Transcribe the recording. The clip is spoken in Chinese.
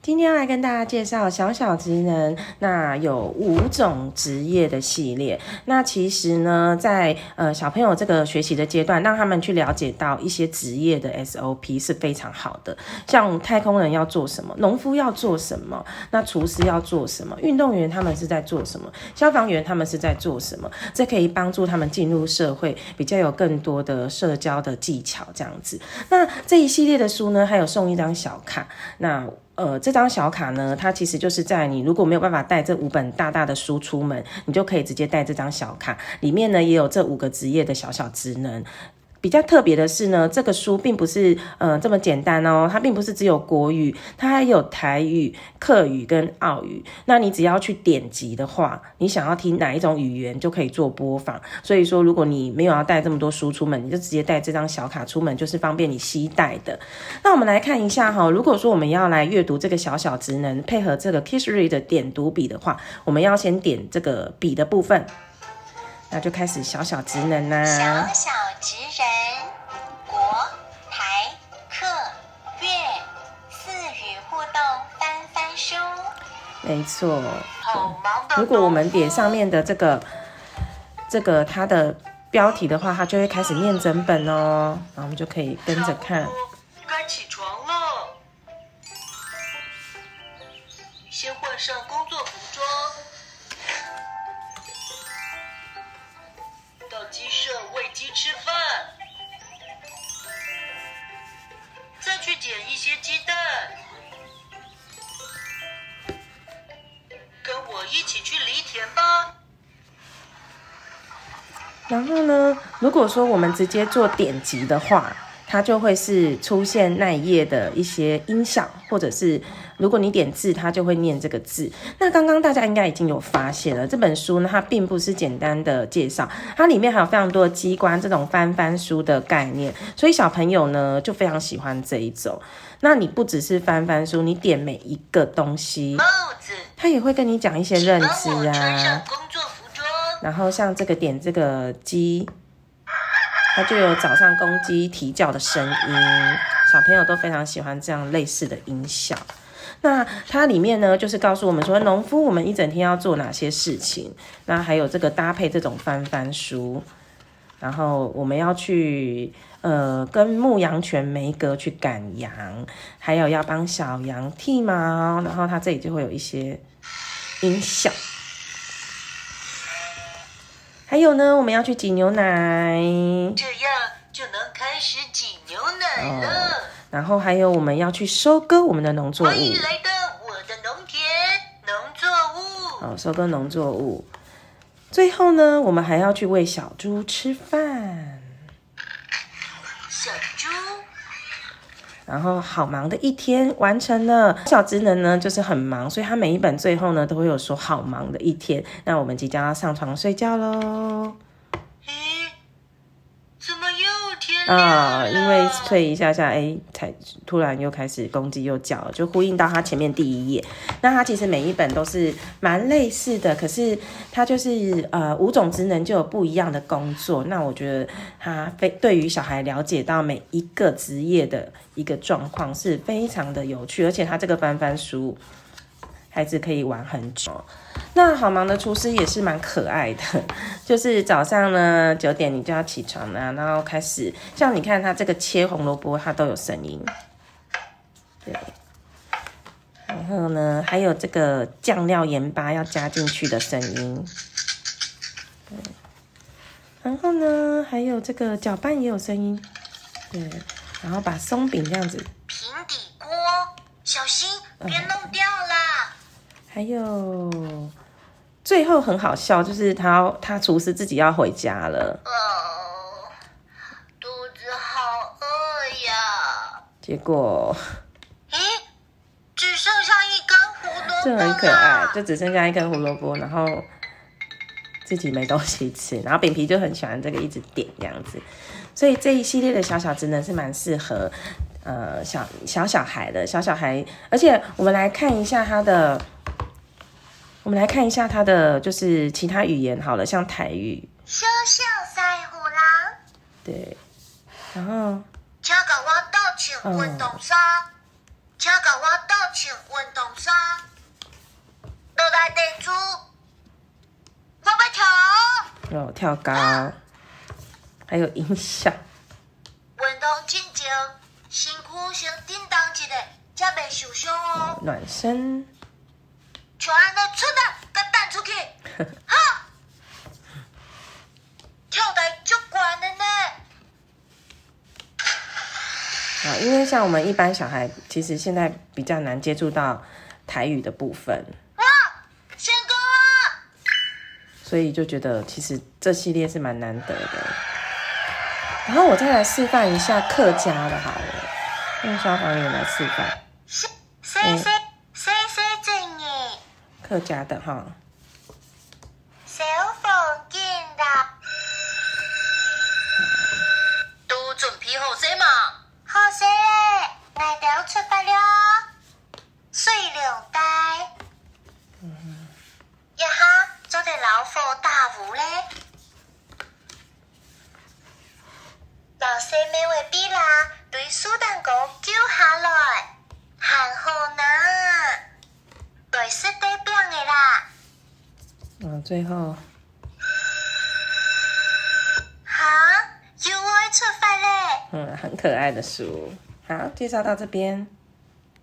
今天要来跟大家介绍小小职能，那有5种职业的系列。那其实呢，在小朋友这个学习的阶段，让他们去了解到一些职业的 SOP 是非常好的。像太空人要做什么，农夫要做什么，那厨师要做什么，运动员他们是在做什么，消防员他们是在做什么，这可以帮助他们进入社会，比较有更多的社交的技巧这样子。那这一系列的书呢，还有送一张小卡。那这张小卡呢，它其实就是在你如果没有办法带这5本大大的书出门，你就可以直接带这张小卡，里面呢也有这5个职业的小小职能。比较特别的是呢，这个书并不是这么简单哦，它并不是只有国语，它还有台语、客语跟澳语。那你只要去点击的话，你想要听哪一种语言就可以做播放。所以说，如果你没有要带这么多书出门，你就直接带这张小卡出门，就是方便你携带的。那我们来看一下哈，如果说我们要来阅读这个小小职能，配合这个 Kissread 的点读笔的话，我们要先点这个笔的部分。那就开始小小职能啦。小小职人，国、台、客、粤4语互动翻翻书。没错。如果我们点上面的这个它的标题的话，它就会开始念整本哦，然后我们就可以跟着看。该起床了，先换上工作服装。到鸡舍喂鸡吃饭，再去捡一些鸡蛋，跟我一起去犁田吧。然后呢，如果说我们直接做点击的话，它就会是出现那一页的一些音效，或者是如果你点字，它就会念这个字。那刚刚大家应该已经有发现了，这本书呢，它并不是简单的介绍，它里面还有非常多的机关这种翻翻书的概念，所以小朋友呢就非常喜欢这一种。那你不只是翻翻书，你点每一个东西，帽子，它也会跟你讲一些认知帮我穿上啊。工作服装。然后像这个点这个鸡，它就有早上公鸡啼叫的声音，小朋友都非常喜欢这样类似的音效。那它里面呢，就是告诉我们说，农夫我们一整天要做哪些事情，那还有这个搭配这种翻翻书，然后我们要去跟牧羊犬梅格去赶羊，还有要帮小羊剃毛，然后它这里就会有一些音效。还有呢，我们要去挤牛奶，这样就能开始挤牛奶了。然后还有我们要去收割我们的农作物。欢迎来到我的农田，农作物。收割农作物。最后呢，我们还要去喂小猪吃饭。小猪。然后好忙的一天完成了。小职能呢就是很忙，所以他每一本最后呢都会有说好忙的一天。那我们即将要上床睡觉咯。怎么又天亮了？因为睡一下下，才突然又开始公鸡又叫了，就呼应到他前面第1页。那他其实每一本都是蛮类似的，可是他就是5种职能就有不一样的工作。那我觉得他对于小孩了解到每一个职业的一个状况是非常的有趣，而且他这个翻翻书，孩子可以玩很久。那好忙的厨师也是蛮可爱的，就是早上呢9点你就要起床啊，然后开始像你看他这个切红萝卜，它都有声音，对。然后呢，还有这个酱料盐巴要加进去的声音，对。然后呢，还有这个搅拌也有声音，对。然后把松饼这样子，平底锅，小心别弄掉啦。还有最后很好笑，就是他厨师自己要回家了，肚子好饿呀。结果只剩下一根胡萝卜，这很可爱，就只剩下一根胡萝卜，然后自己没东西吃，然后饼皮就很喜欢这个一直点这样子，所以这一系列的小小职能是蛮适合小孩的小孩，而且我们来看一下它的就是其他语言好了，像台语，小小西虎人，对，然后请给我倒穿运动衫，请给我倒穿运动有跳高，还有音效。运动真少，身躯先震动一下，才袂受伤哦。暖身。像安尼出力，甲弹出去，哈！跳台足悬的呢。因为像我们一般小孩，其实现在比较难接触到台语的部分，成功啊！所以就觉得其实这系列是蛮难得的。然后我再来示范一下客家的好了，用消防员来示范。正耶，客家的哈。小房间啦，都准备好势嘛？好势嘞，我哋出发了，水凉带。一下做啲老虎大雾咧，老师咩会比啦？对苏蛋糕叫下来，行好呐，对是得变嘅啦。最后哈，又爱出发嘞！很可爱的书。好，介绍到这边。